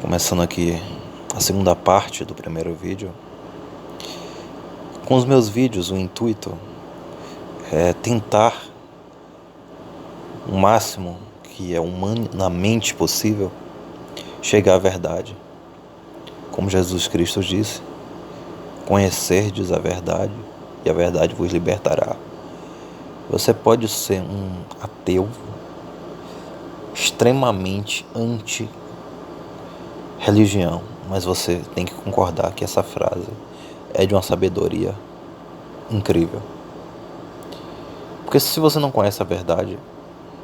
Começando aqui a segunda parte do primeiro vídeo. Com os meus vídeos, o intuito é tentar o máximo que é humanamente possível chegar à verdade. Como Jesus Cristo disse: conhecerdes a verdade e a verdade vos libertará. Você pode ser um ateu extremamente anti-religião, mas você tem que concordar que essa frase é de uma sabedoria incrível. Porque se você não conhece a verdade,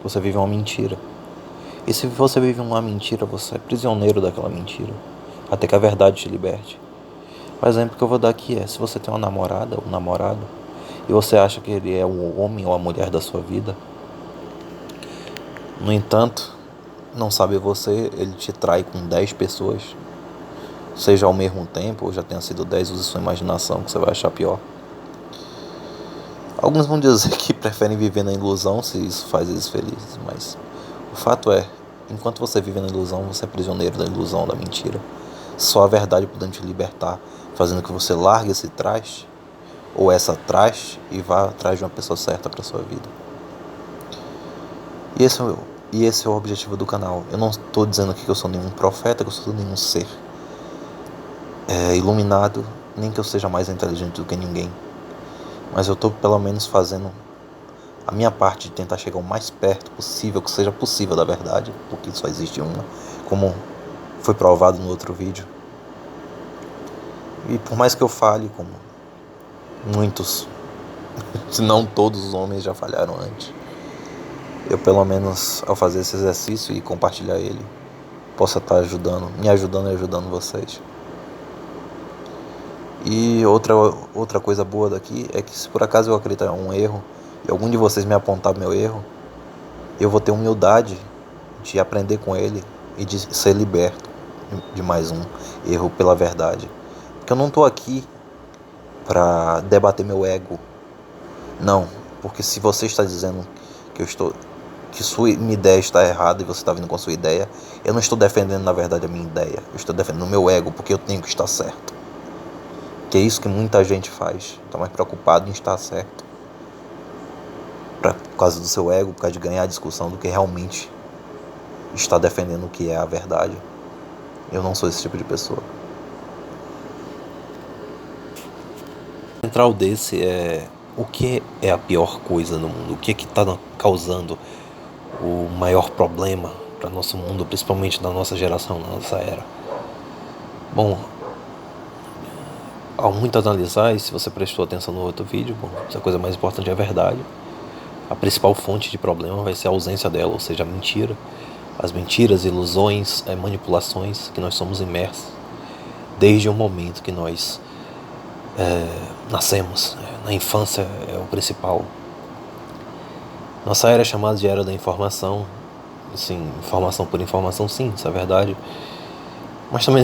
você vive uma mentira. E se você vive uma mentira, você é prisioneiro daquela mentira, até que a verdade te liberte. O exemplo que eu vou dar aqui é: se você tem uma namorada ou um namorado, e você acha que ele é o homem ou a mulher da sua vida, no entanto, não sabe você, ele te trai com 10 pessoas, seja ao mesmo tempo, ou já tenha sido 10, use sua imaginação, que você vai achar pior. Alguns vão dizer que preferem viver na ilusão se isso faz eles felizes, mas o fato é, enquanto você vive na ilusão, você é prisioneiro da ilusão, da mentira. Só a verdade podendo te libertar, fazendo que você largue esse traste, ou essa traste, e vá atrás de uma pessoa certa para sua vida. E esse é o objetivo do canal. Eu não estou dizendo aqui que eu sou nenhum profeta, que eu sou nenhum ser iluminado, nem que eu seja mais inteligente do que ninguém. Mas eu estou pelo menos fazendo a minha parte de tentar chegar o mais perto possível, que seja possível da verdade, porque só existe uma, como foi provado no outro vídeo. E por mais que eu fale, como muitos, se não todos os homens já falharam antes, eu pelo menos, ao fazer esse exercício e compartilhar ele, possa estar me ajudando e ajudando vocês. E outra coisa boa daqui é que, se por acaso eu acreditar em um erro e algum de vocês me apontar meu erro, eu vou ter humildade de aprender com ele e de ser liberto de mais um erro pela verdade. Porque eu não estou aqui para debater meu ego. Não, porque se você está dizendo que minha ideia está errada e você está vindo com a sua ideia, eu não estou defendendo na verdade a minha ideia. Eu estou defendendo o meu ego, porque eu tenho que estar certo. Que é isso que muita gente faz. Está mais preocupado em estar certo, por causa do seu ego, por causa de ganhar a discussão, do que realmente está defendendo o que é a verdade. Eu não sou esse tipo de pessoa. O central desse é: o que é a pior coisa no mundo? O que é que está causando o maior problema para nosso mundo, principalmente na nossa geração, na nossa era? Bom, ao muito analisar, e se você prestou atenção no outro vídeo, a coisa mais importante é a verdade. A principal fonte de problema vai ser a ausência dela, ou seja, a mentira. As mentiras, ilusões, manipulações que nós somos imersos desde o momento que nós nascemos. Na infância é o principal. Nossa era é chamada de era da informação. Sim, informação por informação, sim, isso é verdade. Mas também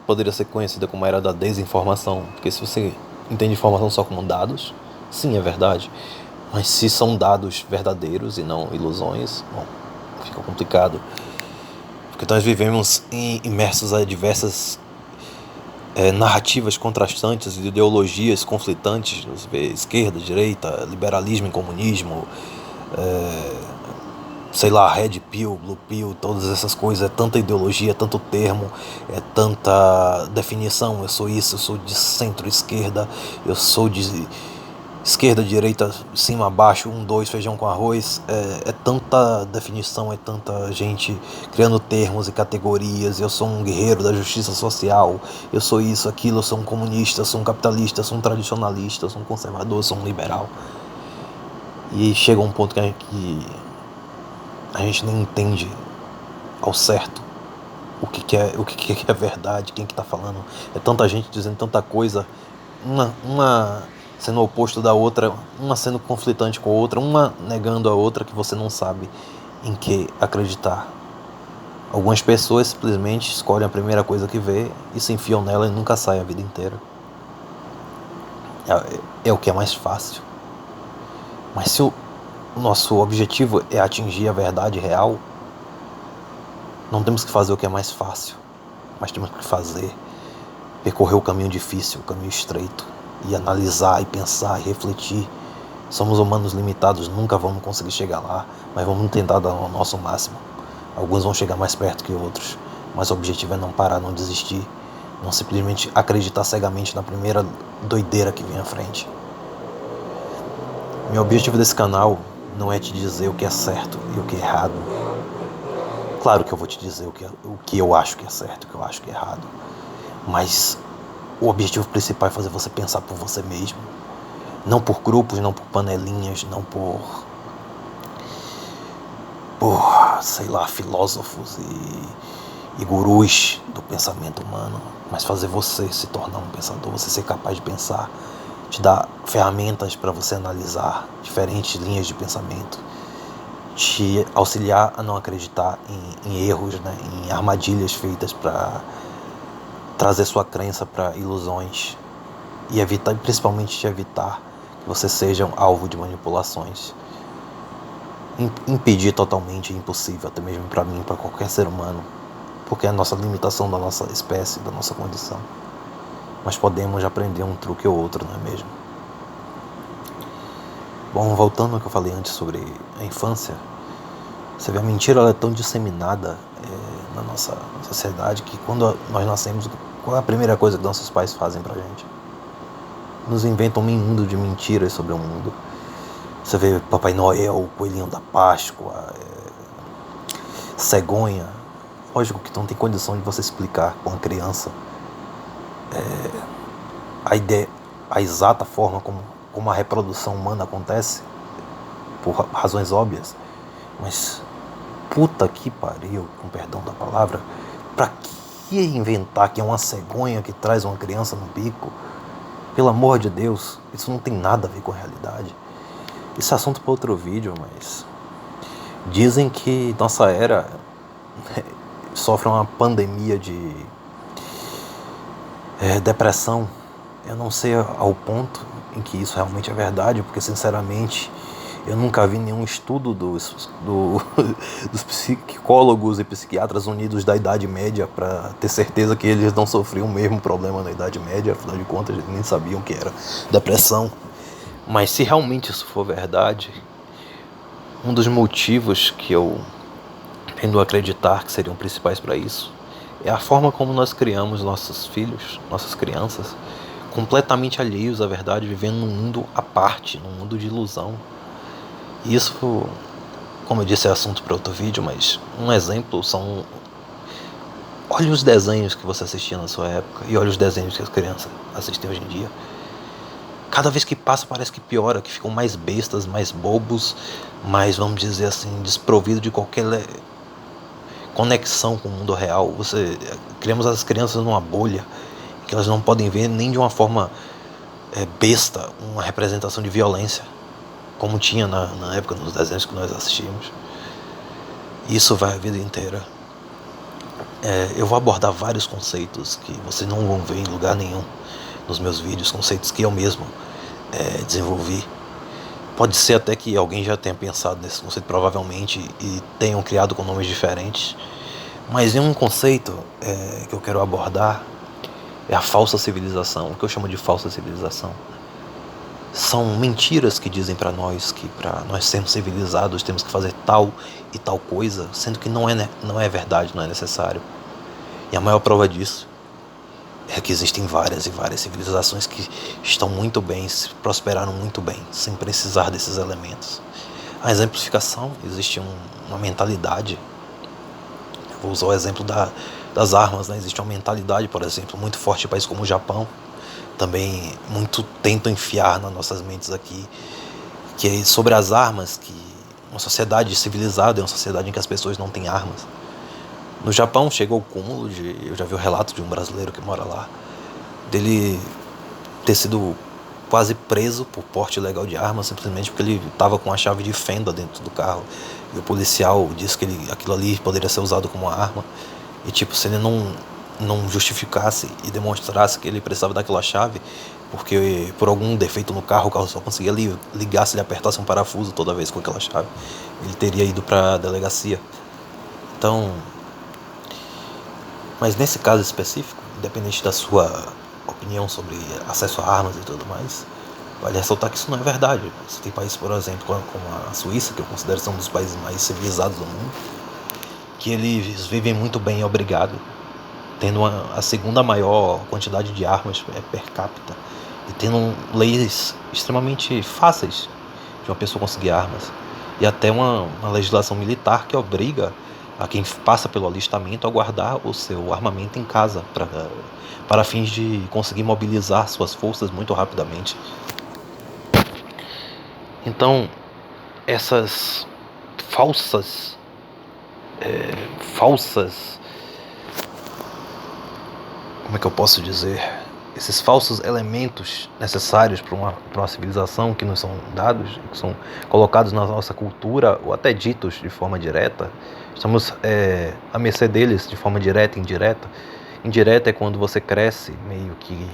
poderia ser conhecida como a era da desinformação. Porque se você entende informação só como dados, sim, é verdade. Mas se são dados verdadeiros e não ilusões, bom, fica complicado. Porque nós vivemos imersos a diversas narrativas contrastantes, ideologias conflitantes, esquerda, direita, liberalismo e comunismo, sei lá, red pill, blue pill, todas essas coisas. É tanta ideologia, é tanto termo, é tanta definição. Eu sou isso, eu sou de centro-esquerda, eu sou de esquerda, direita, cima, baixo, 1, 2, feijão com arroz. É tanta definição, é tanta gente criando termos e categorias. Eu sou um guerreiro da justiça social, eu sou isso, aquilo, eu sou um comunista, eu sou um capitalista, eu sou um tradicionalista, eu sou um conservador, eu sou um liberal. E chega um ponto que a gente nem entende ao certo o que é verdade, quem que tá falando. É tanta gente dizendo tanta coisa, uma sendo o oposto da outra, uma sendo conflitante com a outra, uma negando a outra, que você não sabe em que acreditar. Algumas pessoas simplesmente escolhem a primeira coisa que vê e se enfiam nela e nunca saem a vida inteira. É o que é mais fácil. Mas se o nosso objetivo é atingir a verdade real, não temos que fazer o que é mais fácil. mas temos que fazer, percorrer o caminho difícil, o caminho estreito, e analisar, e pensar, e refletir. Somos humanos limitados, nunca vamos conseguir chegar lá, mas vamos tentar dar o nosso máximo. Alguns vão chegar mais perto que outros, mas o objetivo é não parar, não desistir, não simplesmente acreditar cegamente na primeira doideira que vem à frente. Meu objetivo desse canal não é te dizer o que é certo e o que é errado. Claro que eu vou te dizer o que eu acho que é certo, o que eu acho que é errado. Mas o objetivo principal é fazer você pensar por você mesmo. Não por grupos, não por panelinhas, não por sei lá, filósofos e gurus do pensamento humano. Mas fazer você se tornar um pensador, você ser capaz de pensar, te dar ferramentas para você analisar diferentes linhas de pensamento, te auxiliar a não acreditar em erros, né, em armadilhas feitas para trazer sua crença para ilusões e evitar, principalmente te evitar que você seja um alvo de manipulações. Impedir totalmente é impossível, até mesmo para mim, para qualquer ser humano, porque é a nossa limitação da nossa espécie, da nossa condição. Mas podemos aprender um truque ou outro, não é mesmo? Bom, voltando ao que eu falei antes sobre a infância, você vê, a mentira, ela é tão disseminada na nossa sociedade que quando nós nascemos, qual é a primeira coisa que nossos pais fazem pra gente? Nos inventam um mundo de mentiras sobre o mundo. Você vê Papai Noel, Coelhinho da Páscoa, cegonha. Lógico que não tem condição de você explicar com a criança a ideia, a exata forma como a reprodução humana acontece, por razões óbvias. Mas puta que pariu, com perdão da palavra, pra que inventar que é uma cegonha que traz uma criança no bico? Pelo amor de Deus, isso não tem nada a ver com a realidade. Isso é assunto para outro vídeo, mas dizem que nossa era sofre uma pandemia de depressão. Eu não sei ao ponto em que isso realmente é verdade, porque sinceramente eu nunca vi nenhum estudo dos psicólogos e psiquiatras unidos da Idade Média para ter certeza que eles não sofriam o mesmo problema na Idade Média. Afinal de contas, eles nem sabiam o que era depressão. Mas se realmente isso for verdade, um dos motivos que eu tendo a acreditar que seriam principais para isso é a forma como nós criamos nossos filhos, nossas crianças, completamente alheios à verdade, vivendo num mundo à parte, num mundo de ilusão. E isso, como eu disse, é assunto para outro vídeo, mas um exemplo são... Olhe os desenhos que você assistia na sua época e olhe os desenhos que as crianças assistem hoje em dia. Cada vez que passa parece que piora, que ficam mais bestas, mais bobos, mais, vamos dizer assim, desprovido de qualquer conexão com o mundo real. Criamos as crianças numa bolha que elas não podem ver nem de uma forma besta uma representação de violência, como tinha na época nos desenhos que nós assistimos. Isso vai a vida inteira. Eu vou abordar vários conceitos que vocês não vão ver em lugar nenhum nos meus vídeos, conceitos que eu mesmo desenvolvi. Pode ser até que alguém já tenha pensado nesse conceito, provavelmente, e tenham criado com nomes diferentes. Mas em um conceito que eu quero abordar é a falsa civilização. O que eu chamo de falsa civilização são mentiras que dizem para nós que para nós sermos civilizados temos que fazer tal e tal coisa, sendo que não é verdade, não é necessário. E a maior prova disso é que existem várias e várias civilizações que estão muito bem, prosperaram muito bem, sem precisar desses elementos. A exemplificação, existe uma mentalidade. Eu vou usar o exemplo das armas, né? Existe uma mentalidade, por exemplo, muito forte em países como o Japão. Também muito tentam enfiar nas nossas mentes aqui, que é sobre as armas, que uma sociedade civilizada é uma sociedade em que as pessoas não têm armas. No Japão chegou ao cúmulo eu já vi o relato de um brasileiro que mora lá, dele ter sido quase preso por porte ilegal de arma, simplesmente porque ele estava com a chave de fenda dentro do carro, e o policial disse que aquilo ali poderia ser usado como uma arma, e tipo, se ele não justificasse e demonstrasse que ele precisava daquela chave, porque por algum defeito no carro, o carro só conseguia ligar se ele apertasse um parafuso toda vez com aquela chave, ele teria ido para a delegacia. Então, Mas nesse caso específico, independente da sua opinião sobre acesso a armas e tudo mais, vale ressaltar que isso não é verdade. Você tem países, por exemplo, como a Suíça, que eu considero ser um dos países mais civilizados do mundo, que eles vivem muito bem, obrigado, tendo a segunda maior quantidade de armas per capita e tendo leis extremamente fáceis de uma pessoa conseguir armas, e até uma legislação militar que obriga a quem passa pelo alistamento a guardar o seu armamento em casa para fins de conseguir mobilizar suas forças muito rapidamente. Então, essas falsas como é que eu posso dizer, esses falsos elementos necessários para uma civilização que nos são dados, que são colocados na nossa cultura ou até ditos de forma direta, estamos à mercê deles de forma direta e indireta. Indireta é quando você cresce meio que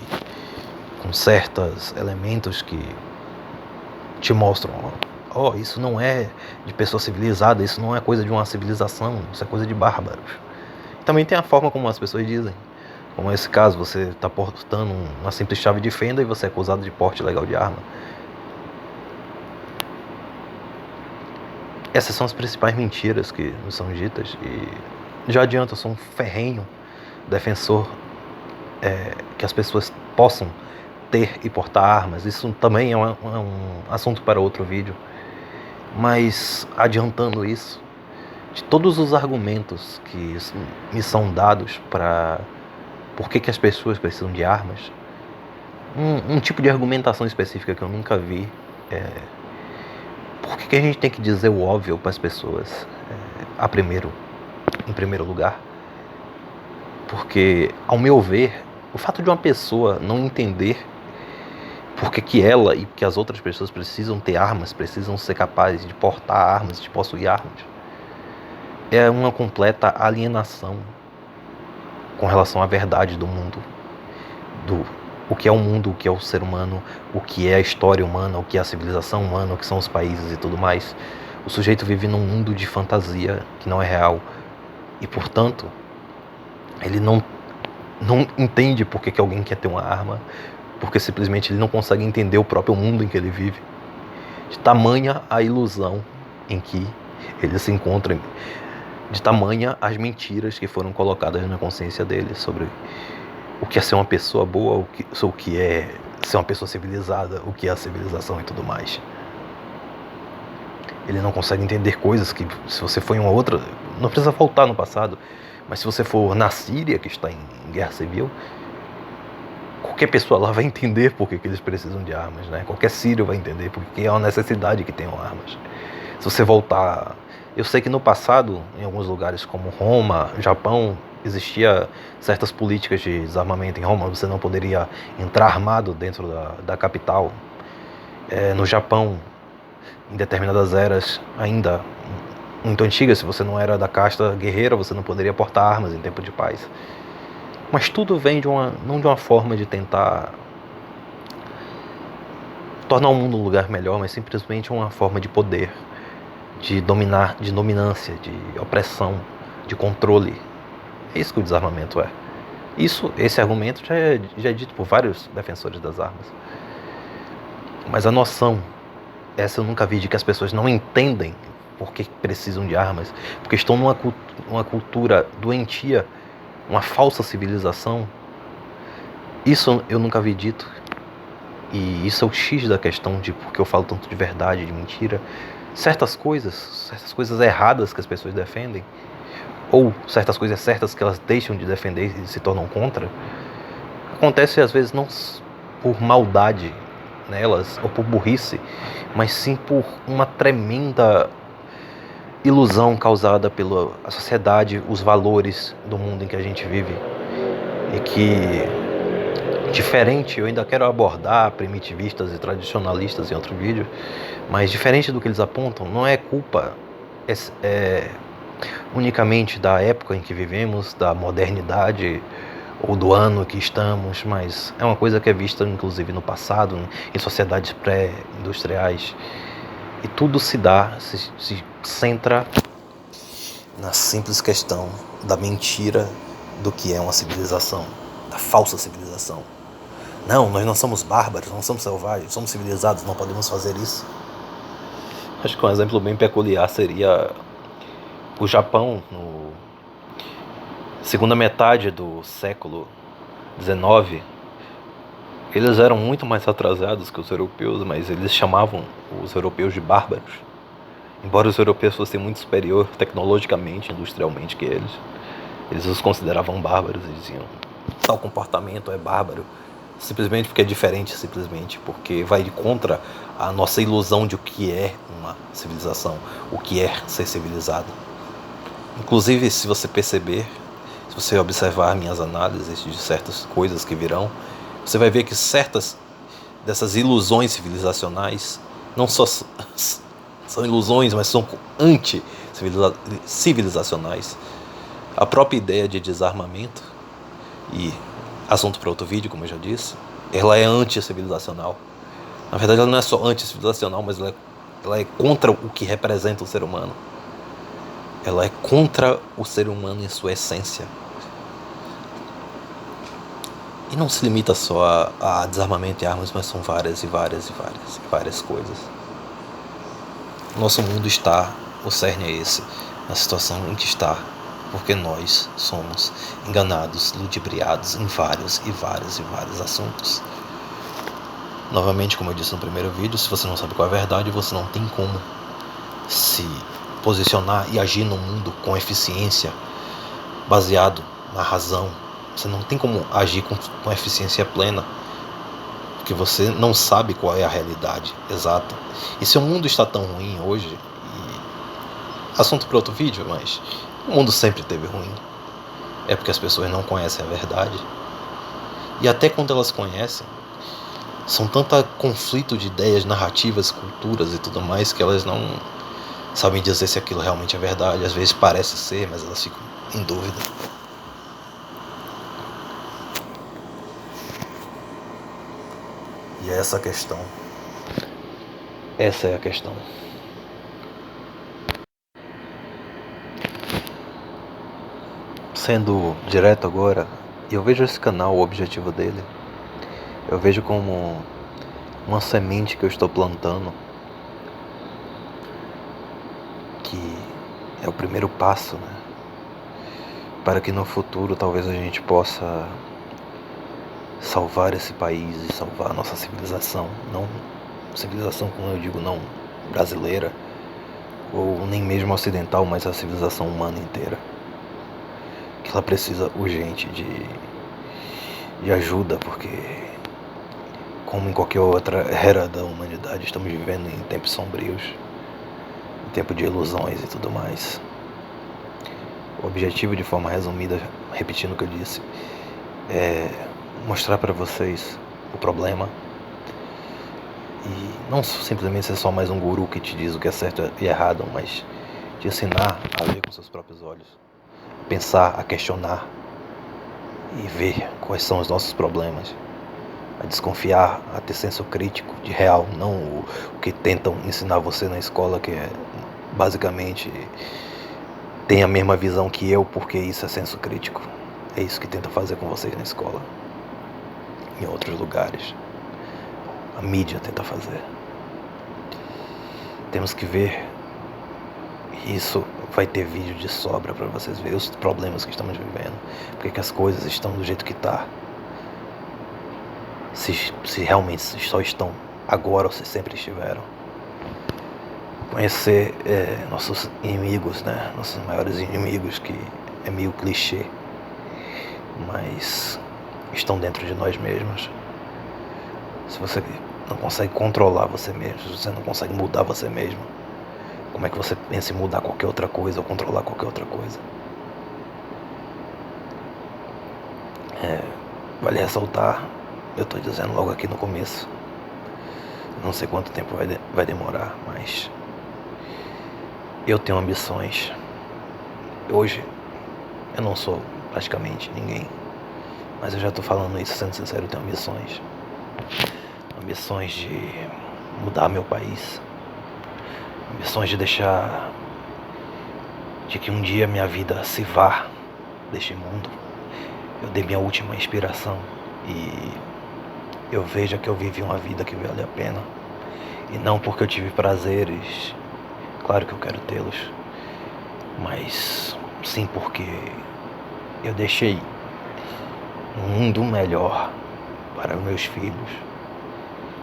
com certos elementos que te mostram, isso não é de pessoa civilizada, isso não é coisa de uma civilização, isso é coisa de bárbaros. Também tem a forma como as pessoas dizem. Como nesse caso, você está portando uma simples chave de fenda e você é acusado de porte ilegal de arma. Essas são as principais mentiras que nos são ditas. E já adianto, eu sou um ferrenho defensor que as pessoas possam ter e portar armas. Isso também é um assunto para outro vídeo. Mas adiantando isso, de todos os argumentos que me são dados para por que as pessoas precisam de armas, um tipo de argumentação específica que eu nunca vi é por que a gente tem que dizer o óbvio para as pessoas em primeiro lugar. Porque, ao meu ver, o fato de uma pessoa não entender por que ela e que as outras pessoas precisam ter armas, precisam ser capazes de portar armas, de possuir armas, é uma completa alienação com relação à verdade do mundo, o que é o mundo, o que é o ser humano, o que é a história humana, o que é a civilização humana, o que são os países e tudo mais. O sujeito vive num mundo de fantasia que não é real e, portanto, ele não entende por que alguém quer ter uma arma, porque simplesmente ele não consegue entender o próprio mundo em que ele vive. De tamanha a ilusão em que ele se encontra, de tamanha as mentiras que foram colocadas na consciência dele sobre o que é ser uma pessoa boa, o que é ser uma pessoa civilizada, o que é a civilização e tudo mais. Ele não consegue entender coisas que, se você for em uma outra, não precisa voltar no passado, mas se você for na Síria, que está em guerra civil, qualquer pessoa lá vai entender por que eles precisam de armas, né? Qualquer sírio vai entender porque é uma necessidade que tenham armas. Se você voltar, eu sei que no passado, em alguns lugares como Roma, Japão, existia certas políticas de desarmamento. Em Roma você não poderia entrar armado dentro da capital. No Japão, em determinadas eras ainda muito antigas, se você não era da casta guerreira, você não poderia portar armas em tempo de paz. Mas tudo vem não de uma forma de tentar tornar o mundo um lugar melhor, mas simplesmente uma forma de poder, de dominar, de dominância, de opressão, de controle. É isso que o desarmamento é. Esse argumento já é dito por vários defensores das armas. Mas a noção, essa eu nunca vi, de que as pessoas não entendem por que precisam de armas, porque estão numa cultura doentia, uma falsa civilização. Isso eu nunca vi dito. E isso é o X da questão de por que eu falo tanto de verdade, de mentira. Certas coisas erradas que as pessoas defendem, ou certas coisas certas que elas deixam de defender e se tornam contra, acontece às vezes não por maldade nelas ou por burrice, mas sim por uma tremenda ilusão causada pela sociedade, os valores do mundo em que a gente vive. E que, diferente, eu ainda quero abordar primitivistas e tradicionalistas em outro vídeo, mas diferente do que eles apontam, não é culpa unicamente da época em que vivemos, da modernidade ou do ano que estamos, mas é uma coisa que é vista inclusive no passado, em sociedades pré-industriais. E tudo se centra na simples questão da mentira do que é uma civilização, da falsa civilização. Não, nós não somos bárbaros, não somos selvagens, somos civilizados, não podemos fazer isso. Acho que um exemplo bem peculiar seria o Japão, no segunda metade do século XIX. Eles eram muito mais atrasados que os europeus, mas eles chamavam os europeus de bárbaros. Embora os europeus fossem muito superior tecnologicamente, industrialmente que eles os consideravam bárbaros e diziam: tal comportamento é bárbaro, simplesmente porque é diferente, simplesmente porque vai contra a nossa ilusão de o que é uma civilização, o que é ser civilizado. Inclusive, se você perceber, se você observar minhas análises de certas coisas que virão, você vai ver que certas dessas ilusões civilizacionais não só são ilusões, mas são anti-civilizacionais. A própria ideia de desarmamento, e assunto para outro vídeo, como eu já disse, ela é anti-civilizacional. Na verdade, ela não é só anti-civilizacional, mas ela é contra o que representa o ser humano. Ela é contra o ser humano em sua essência. E não se limita só a desarmamento e armas, mas são várias coisas. Nosso mundo está, o cerne é esse, na situação em que está, porque nós somos enganados, ludibriados em vários assuntos. Novamente, como eu disse no primeiro vídeo, se você não sabe qual é a verdade, você não tem como se posicionar e agir no mundo com eficiência, baseado na razão. Você não tem como agir com eficiência plena, porque você não sabe qual é a realidade exata. E se o mundo está tão ruim hoje, assunto para outro vídeo, mas o mundo sempre esteve ruim, é porque as pessoas não conhecem a verdade. E até quando elas conhecem, são tanto conflito de ideias, narrativas, culturas e tudo mais, que elas não sabem dizer se aquilo realmente é verdade. Às vezes parece ser, mas elas ficam em dúvida. E essa é a questão. Sendo direto agora, eu vejo esse canal, o objetivo dele, eu vejo como uma semente que eu estou plantando, que é o primeiro passo, né? Para que no futuro talvez a gente possa salvar esse país e salvar a nossa civilização. Não civilização, como eu digo, não brasileira ou nem mesmo ocidental, mas a civilização humana inteira, que ela precisa urgente de ajuda, porque como em qualquer outra era da humanidade, estamos vivendo em tempos sombrios, em tempo de ilusões e tudo mais. O objetivo, de forma resumida, repetindo o que eu disse, é mostrar para vocês o problema e não simplesmente ser só mais um guru que te diz o que é certo e errado, mas te ensinar a ver com seus próprios olhos, pensar, a questionar e ver quais são os nossos problemas, a desconfiar, a ter senso crítico de real, não o que tentam ensinar você na escola, que é basicamente tem a mesma visão que eu, porque isso é senso crítico. É isso que tenta fazer com vocês na escola, em outros lugares. A mídia tenta fazer. Temos que ver. Isso vai ter vídeo de sobra para vocês verem os problemas que estamos vivendo. Porque que as coisas estão do jeito que está. Se realmente só estão agora ou se sempre estiveram. Conhecer nossos inimigos, né? Nossos maiores inimigos, que é meio clichê, mas estão dentro de nós mesmos. Se você não consegue controlar você mesmo, se você não consegue mudar você mesmo, como é que você pensa em mudar qualquer outra coisa ou controlar qualquer outra coisa? Vale ressaltar, eu estou dizendo logo aqui no começo, não sei quanto tempo vai demorar, mas eu tenho ambições. Hoje eu não sou praticamente ninguém, mas eu já estou falando isso, sendo sincero, eu tenho ambições. Ambições de mudar meu país. Ambições de deixar, de que um dia minha vida se vá deste mundo eu dei minha última inspiração e eu vejo que eu vivi uma vida que vale a pena. E não porque eu tive prazeres, claro que eu quero tê-los, mas sim porque eu deixei um mundo melhor para os meus filhos.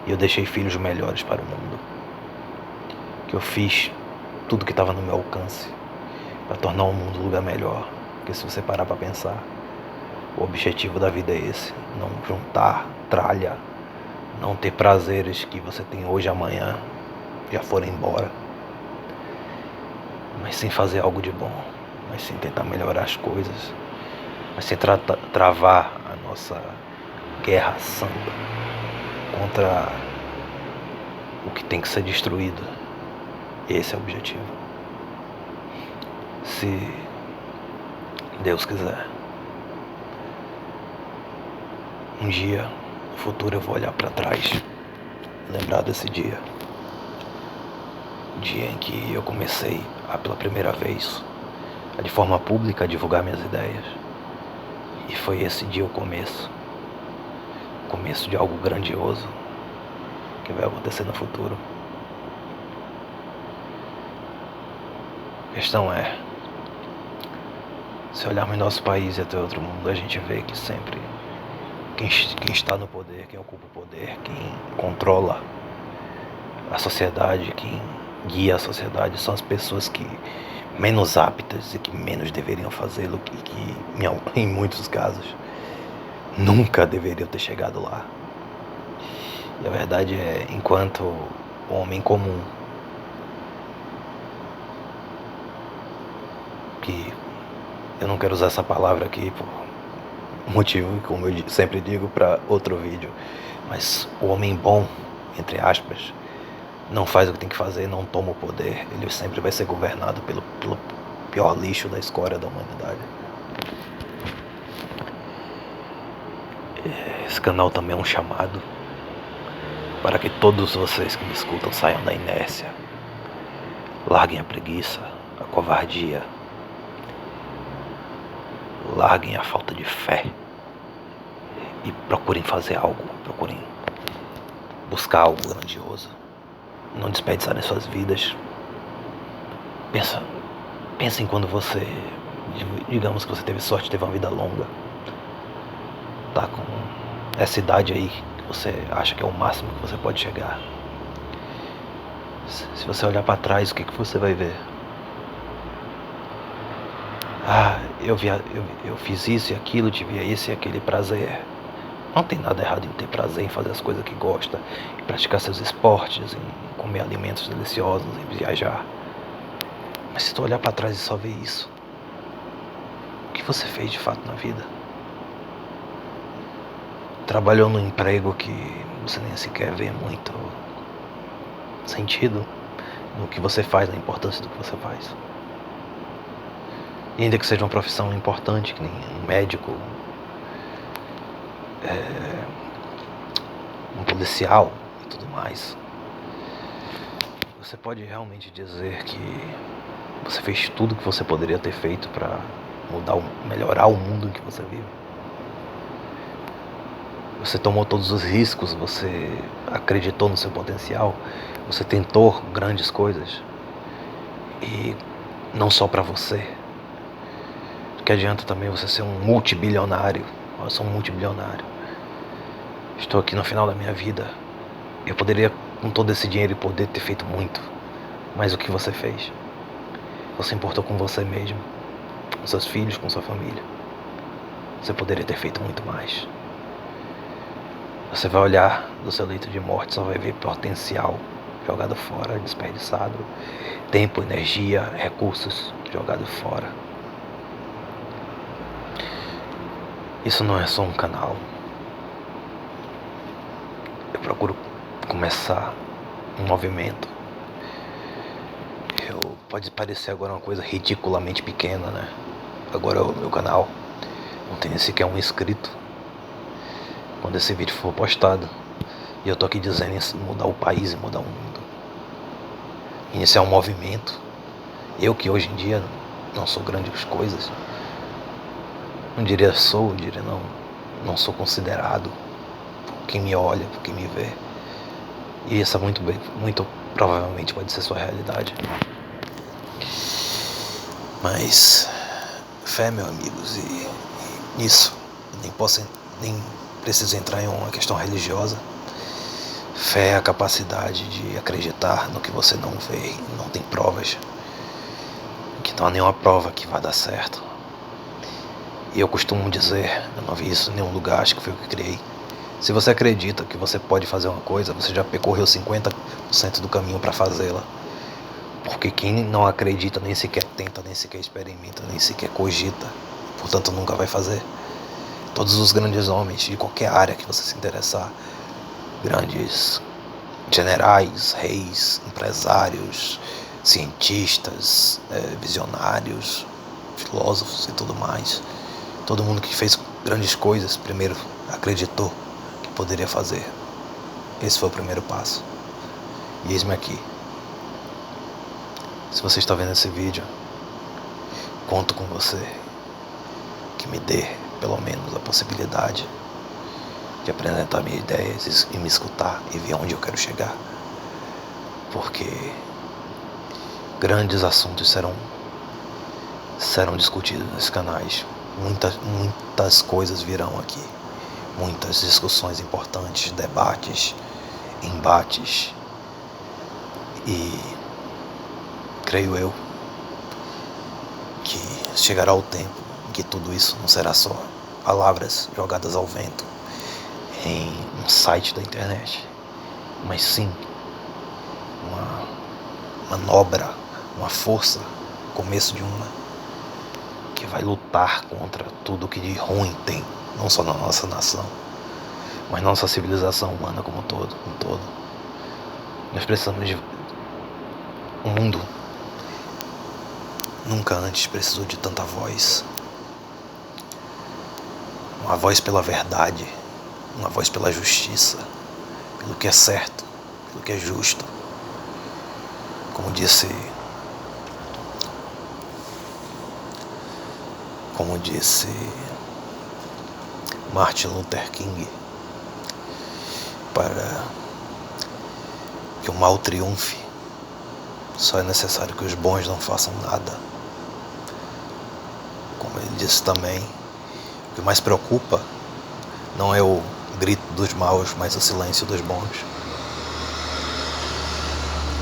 E eu deixei filhos melhores para o mundo. Que eu fiz tudo que estava no meu alcance para tornar o mundo um lugar melhor. Porque se você parar para pensar, o objetivo da vida é esse: não juntar tralha, não ter prazeres que você tem hoje e amanhã já foram embora, mas sim fazer algo de bom, mas sim tentar melhorar as coisas, mas sim travar a nossa guerra santa contra o que tem que ser destruído. Esse é o objetivo. Se Deus quiser, um dia no futuro eu vou olhar para trás, lembrar desse dia, o dia em que eu comecei pela primeira vez de forma pública a divulgar minhas ideias. E foi esse dia o começo de algo grandioso que vai acontecer no futuro. A questão é, se olharmos nosso país e até outro mundo, a gente vê que sempre quem está no poder, quem ocupa o poder, quem controla a sociedade, quem guia a sociedade, são as pessoas que menos aptas e que menos deveriam fazê-lo, que em muitos casos nunca deveriam ter chegado lá. E a verdade é, enquanto homem comum, que eu não quero usar essa palavra aqui por motivo, como eu sempre digo, para outro vídeo, mas o homem bom, entre aspas, não faz o que tem que fazer, não toma o poder, ele sempre vai ser governado pelo pior lixo da escória da humanidade. Esse canal também é um chamado para que todos vocês que me escutam saiam da inércia, larguem a preguiça, a covardia, larguem a falta de fé e procurem fazer algo, procurem buscar algo grandioso, não desperdiçarem suas vidas. Pensa em quando você, digamos que você teve sorte, teve uma vida longa, tá com essa idade aí que você acha que é o máximo que você pode chegar. Se você olhar para trás, o que você vai ver? Eu fiz isso e aquilo, tive esse e aquele prazer. Não tem nada errado em ter prazer, em fazer as coisas que gosta, em praticar seus esportes, em comer alimentos deliciosos, em viajar. Mas se tu olhar para trás e só ver isso, o que você fez de fato na vida? Trabalhou num emprego que você nem sequer vê muito sentido no que você faz, na importância do que você faz. E ainda que seja uma profissão importante, que nem um médico, um policial e tudo mais, você pode realmente dizer que você fez tudo que você poderia ter feito para melhorar o mundo em que você vive? Você tomou todos os riscos, você acreditou no seu potencial, você tentou grandes coisas, e não só para você. Que adianta também você ser um multibilionário? Eu sou um multibilionário. Estou aqui no final da minha vida. Eu poderia, com todo esse dinheiro, poder ter feito muito. Mas o que você fez? Você importou com você mesmo, com seus filhos, com sua família. Você poderia ter feito muito mais. Você vai olhar do seu leito de morte, só vai ver potencial jogado fora, desperdiçado. Tempo, energia, recursos jogado fora. Isso não é só um canal. Eu procuro começar um movimento. Pode parecer agora uma coisa ridiculamente pequena, né? Agora o meu canal não tem sequer um inscrito quando esse vídeo for postado. E eu tô aqui dizendo em mudar o país e mudar o mundo. Iniciar um movimento. Eu que hoje em dia não sou grandes coisas, Não diria sou, eu diria não sou considerado por quem me olha, por quem me vê. E essa muito provavelmente pode ser sua realidade. Mas fé, meus amigos, e nisso nem preciso entrar em uma questão religiosa. Fé é a capacidade de acreditar no que você não vê, não tem provas, que não há nenhuma prova que vai dar certo. E eu costumo dizer, eu não vi isso em nenhum lugar, acho que foi o que criei: se você acredita que você pode fazer uma coisa, você já percorreu 50% do caminho para fazê-la. Porque quem não acredita nem sequer tenta, nem sequer experimenta, nem sequer cogita, portanto nunca vai fazer. Todos os grandes homens de qualquer área que você se interessar, grandes generais, reis, empresários, cientistas, visionários, filósofos e tudo mais, todo mundo que fez grandes coisas primeiro acreditou que poderia fazer. Esse foi o primeiro passo. E eis-me aqui. Se você está vendo esse vídeo, conto com você que me dê pelo menos a possibilidade de apresentar minhas ideias e me escutar e ver onde eu quero chegar. Porque grandes assuntos serão discutidos nesses canais. Muitas coisas virão aqui. Muitas discussões importantes, debates, embates. E creio eu que chegará o tempo em que tudo isso não será só palavras jogadas ao vento em um site da internet, mas sim uma manobra, uma força, começo de uma, que vai lutar contra tudo que de ruim tem, não só na nossa nação, mas nossa civilização humana como um todo. Nós precisamos de um mundo nunca antes precisou de tanta voz. Uma voz pela verdade, uma voz pela justiça, pelo que é certo, pelo que é justo. Como disse Martin Luther King, para que o mal triunfe, só é necessário que os bons não façam nada. Como ele disse também, o que mais preocupa não é o grito dos maus, mas o silêncio dos bons.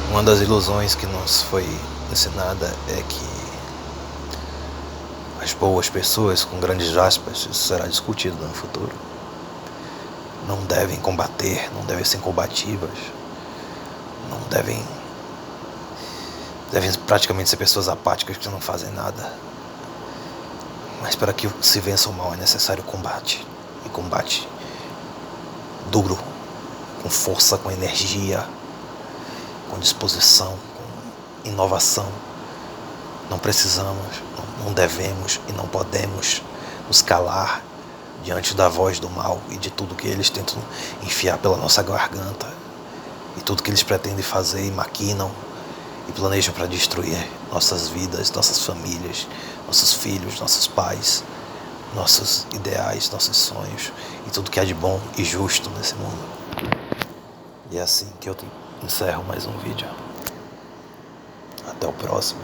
Uma das ilusões que nos foi ensinada é que as boas pessoas, com grandes aspas, isso será discutido no futuro, não devem combater, não devem ser combativas, não devem praticamente ser pessoas apáticas que não fazem nada. Mas para que se vença o mal é necessário combate, e combate duro, com força, com energia, com disposição, com inovação. Não precisamos, não devemos e não podemos nos calar diante da voz do mal e de tudo que eles tentam enfiar pela nossa garganta, e tudo que eles pretendem fazer e maquinam e planejam para destruir nossas vidas, nossas famílias, nossos filhos, nossos pais, nossos ideais, nossos sonhos e tudo que há de bom e justo nesse mundo. E é assim que eu encerro mais um vídeo. Até o próximo.